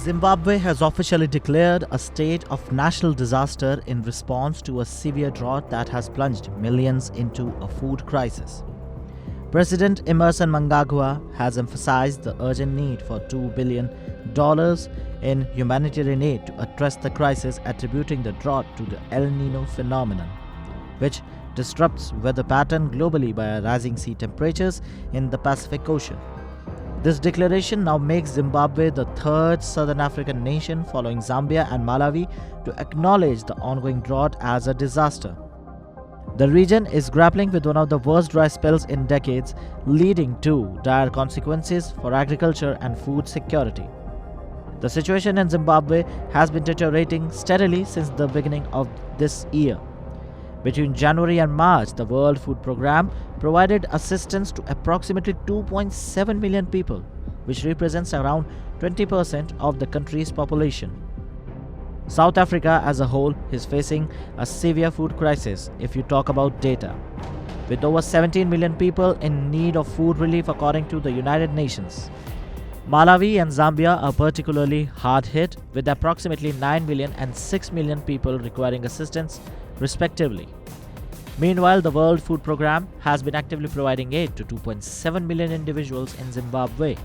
Zimbabwe has officially declared a state of national disaster in response to a severe drought that has plunged millions into a food crisis. President Emmerson Mnangagwa has emphasized the urgent need for $2 billion in humanitarian aid to address the crisis, attributing the drought to the El-Nino phenomenon, which disrupts weather pattern globally by rising sea temperatures in the Pacific Ocean. This declaration now makes Zimbabwe the third Southern African nation following Zambia and Malawi to acknowledge the ongoing drought as a disaster. The region is grappling with one of the worst dry spells in decades, leading to dire consequences for agriculture and food security. The situation in Zimbabwe has been deteriorating steadily since the beginning of this year. Between January and March, the World Food Programme provided assistance to approximately 2.7 million people, which represents around 20% of the country's population. South Africa as a whole is facing a severe food crisis if you talk about data, with over 17 million people in need of food relief according to the United Nations. Malawi and Zambia are particularly hard hit, with approximately 9 million and 6 million people requiring assistance respectively. Meanwhile, the World Food Programme has been actively providing aid to 2.7 million individuals in Zimbabwe.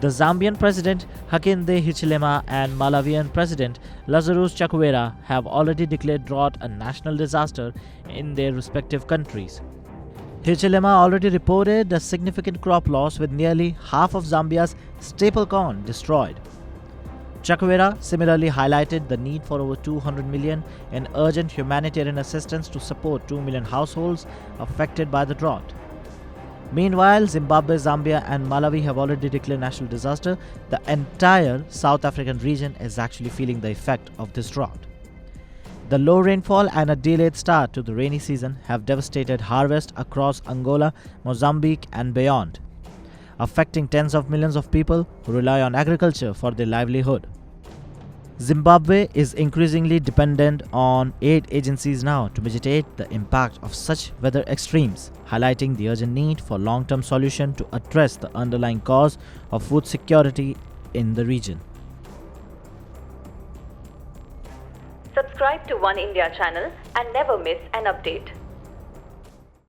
The Zambian President Hakainde Hichilema and Malawian President Lazarus Chakwera have already declared drought a national disaster in their respective countries. Hichilema already reported a significant crop loss, with nearly half of Zambia's staple corn destroyed. Chakwera similarly highlighted the need for over 200 million in urgent humanitarian assistance to support 2 million households affected by the drought. Meanwhile, Zimbabwe, Zambia and Malawi have already declared national disaster. The entire South African region is actually feeling the effect of this drought. The low rainfall and a delayed start to the rainy season have devastated harvest across Angola, Mozambique and beyond, affecting tens of millions of people who rely on agriculture for their livelihood. Zimbabwe is increasingly dependent on aid agencies now to mitigate the impact of such weather extremes, highlighting the urgent need for long-term solution to address the underlying cause of food security in the region. Subscribe to Oneindia channel and never miss an update.